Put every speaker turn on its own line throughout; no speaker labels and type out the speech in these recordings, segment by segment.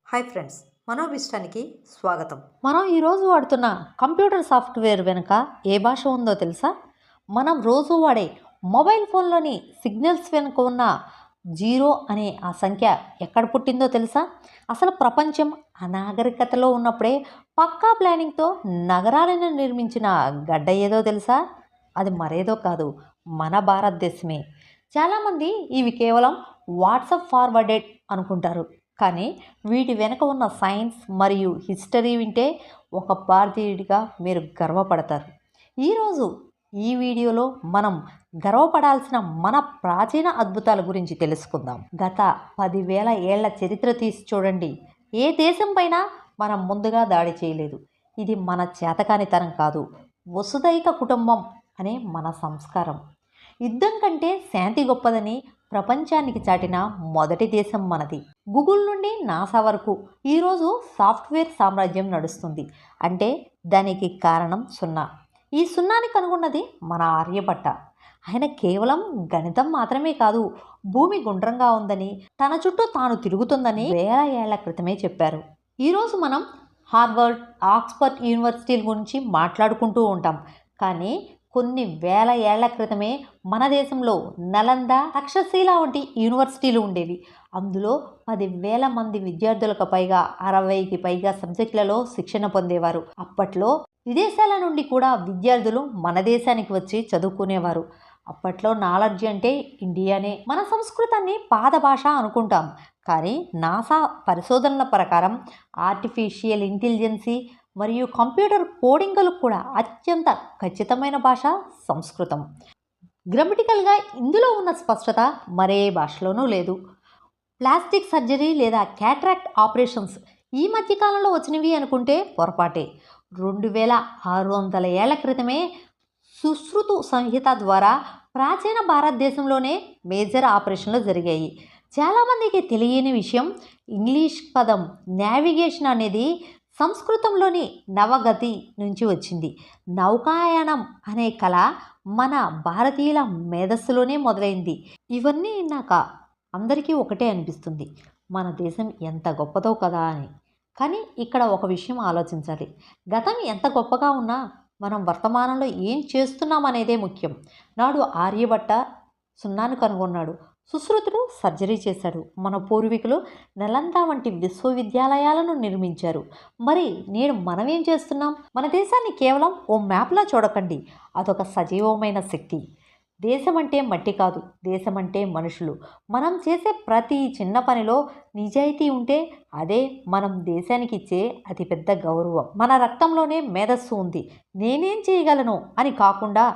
Hi friends, మనోభిష్టానికి స్వాగతం.
మనం ఈరోజు వాడుతున్న కంప్యూటర్ సాఫ్ట్వేర్ వెనుక ఏ భాష ఉందో తెలుసా? మనం రోజు వాడే మొబైల్ ఫోన్లోని సిగ్నల్స్ వెనుక ఉన్న జీరో అనే ఆ సంఖ్య ఎక్కడ పుట్టిందో తెలుసా? అసలు ప్రపంచం అనాగరికతలో ఉన్నప్పుడే పక్కా ప్లానింగ్తో నగరాలను నిర్మించిన గడ్డ ఏదో తెలుసా? అది మరేదో కాదు, మన భారతదేశమే. చాలామంది ఇవి కేవలం వాట్సాప్ ఫార్వర్డెడ్ అనుకుంటారు. కానీ వీటి వెనుక ఉన్న సైన్స్ మరియు హిస్టరీ వింటే ఒక భారతీయుడిగా మీరు గర్వపడతారు. ఈరోజు ఈ వీడియోలో మనం గర్వపడాల్సిన మన ప్రాచీన అద్భుతాల గురించి తెలుసుకుందాం. గత 10,000 ఏళ్ల చరిత్ర తీసి చూడండి, ఏ దేశం పైన మనం ముందుగా దాడి చేయలేదు. ఇది మన చేతకానితనం కాదు, వసుదైక కుటుంబం అనే మన సంస్కారం. యుద్ధం కంటే శాంతి గొప్పదని ప్రపంచానికి చాటిన మొదటి దేశం మనది. గూగుల్ నుండి నాసా వరకు ఈరోజు సాఫ్ట్వేర్ సామ్రాజ్యం నడుస్తుంది అంటే దానికి కారణం సున్నా. ఈ సున్నాని కనుగొన్నది మన ఆర్యభట్ట. ఆయన కేవలం గణితం మాత్రమే కాదు, భూమి గుండ్రంగా ఉందని, తన చుట్టూ తాను తిరుగుతుందని వేల ఏళ్ల క్రితమే చెప్పారు. ఈరోజు మనం హార్వర్డ్, ఆక్స్ఫర్డ్ యూనివర్సిటీల గురించి మాట్లాడుకుంటూ ఉంటాం. కానీ కొన్ని వేల ఏళ్ల క్రితమే మన దేశంలో నలంద, తక్షశిల వంటి యూనివర్సిటీలు ఉండేవి. అందులో 10,000 మంది విద్యార్థులకు పైగా 60కి పైగా సబ్జెక్టులలో శిక్షణ పొందేవారు. అప్పట్లో విదేశాల నుండి కూడా విద్యార్థులు మన దేశానికి వచ్చి చదువుకునేవారు. అప్పట్లో నాలెడ్జ్ అంటే ఇండియానే. మన సంస్కృతాన్ని పాత భాష అనుకుంటాం, కానీ నాసా పరిశోధనల ప్రకారం ఆర్టిఫిషియల్ ఇంటెలిజెన్సీ మరియు కంప్యూటర్ కోడింగ్లు కూడా అత్యంత ఖచ్చితమైన భాష సంస్కృతం. గ్రామటికల్గా ఇందులో ఉన్న స్పష్టత మరే భాషలోనూ లేదు. ప్లాస్టిక్ సర్జరీ లేదా క్యాట్రాక్ట్ ఆపరేషన్స్ ఈ మధ్యకాలంలో వచ్చినవి అనుకుంటే పొరపాటే. 2600 ఏళ్ల క్రితమే సుశ్రుతు సంహిత ద్వారా ప్రాచీన భారతదేశంలోనే మేజర్ ఆపరేషన్లు జరిగాయి. చాలామందికి తెలియని విషయం, ఇంగ్లీష్ పదం నావిగేషన్ అనేది సంస్కృతంలోని నవగతి నుంచి వచ్చింది. నౌకాయానం అనే కళ మన భారతీయుల మేధస్సులోనే మొదలైంది. ఇవన్నీ విన్నాక అందరికీ ఒకటే అనిపిస్తుంది, మన దేశం ఎంత గొప్పదో కదా అని. కానీ ఇక్కడ ఒక విషయం ఆలోచించాలి. గతం ఎంత గొప్పగా ఉన్నా మనం వర్తమానంలో ఏం చేస్తున్నాం అనేదే ముఖ్యం. నాడు ఆర్యభట్ట సున్నాను కనుగొన్నాడు, సుశ్రుతుడు సర్జరీ చేశాడు, మన పూర్వీకులు నలంద వంటి విశ్వవిద్యాలయాలను నిర్మించారు. మరి నేడు మనం ఏం చేస్తున్నాం? మన దేశాన్ని కేవలం ఓ మ్యాప్లా చూడకండి, అదొక సజీవమైన శక్తి. దేశం అంటే మట్టి కాదు, దేశం అంటే మనుషులు. మనం చేసే ప్రతి చిన్న పనిలో నిజాయితీ ఉంటే అదే మనం దేశానికి ఇచ్చే అతిపెద్ద గౌరవం. మన రక్తంలోనే మేధస్సు ఉంది. నేనేం చేయగలను అని కాకుండా,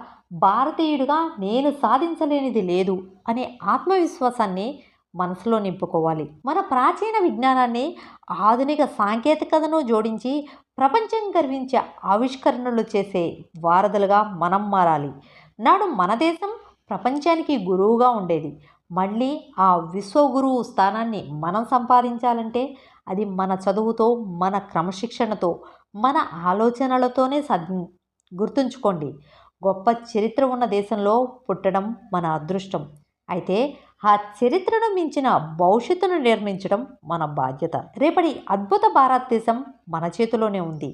భారతీయుడిగా నేను సాధించలేనిది లేదు అనే ఆత్మవిశ్వాసాన్ని మనసులో నింపుకోవాలి. మన ప్రాచీన విజ్ఞానాన్ని ఆధునిక సాంకేతికతను జోడించి ప్రపంచం గర్వించే ఆవిష్కరణలు చేసే వారధులుగా మనం మారాలి. నాడు మన దేశం ప్రపంచానికి గురువుగా ఉండేది. మళ్ళీ ఆ విశ్వగురువు స్థానాన్ని మనం సంపాదించాలంటే అది మన చదువుతో, మన క్రమశిక్షణతో, మన ఆలోచనలతోనే గుర్తుంచుకోండి, గొప్ప చరిత్ర ఉన్న దేశంలో పుట్టడం మన అదృష్టం. అయితే ఆ చరిత్రను మించిన భవిష్యత్తును నిర్మించడం మన బాధ్యత. రేపటి అద్భుత భారతదేశం మన చేతిలోనే ఉంది.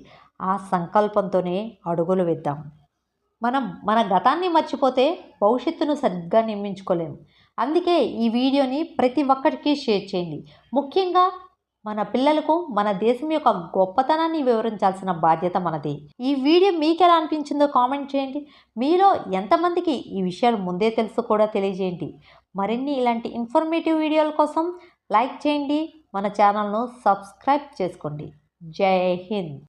ఆ సంకల్పంతోనే అడుగులు వేద్దాం. మనం మన గతాన్ని మర్చిపోతే భవిష్యత్తును సరిగ్గా నిర్మించుకోలేము. అందుకే ఈ వీడియోని ప్రతి ఒక్కరికి షేర్ చేయండి. ముఖ్యంగా మన పిల్లలకు మన దేశం యొక్క గొప్పతనాన్ని వివరించాల్సిన బాధ్యత మనది. ఈ వీడియో మీకు ఎలా అనిపించిందో కామెంట్ చేయండి. మీలో ఎంతమందికి ఈ విషయాలు ముందే తెలుసు కూడా తెలియజేయండి. మరిన్ని ఇలాంటి ఇన్ఫర్మేటివ్ వీడియోల కోసం లైక్ చేయండి, మన ఛానల్ను సబ్స్క్రైబ్ చేసుకోండి. జై హింద్.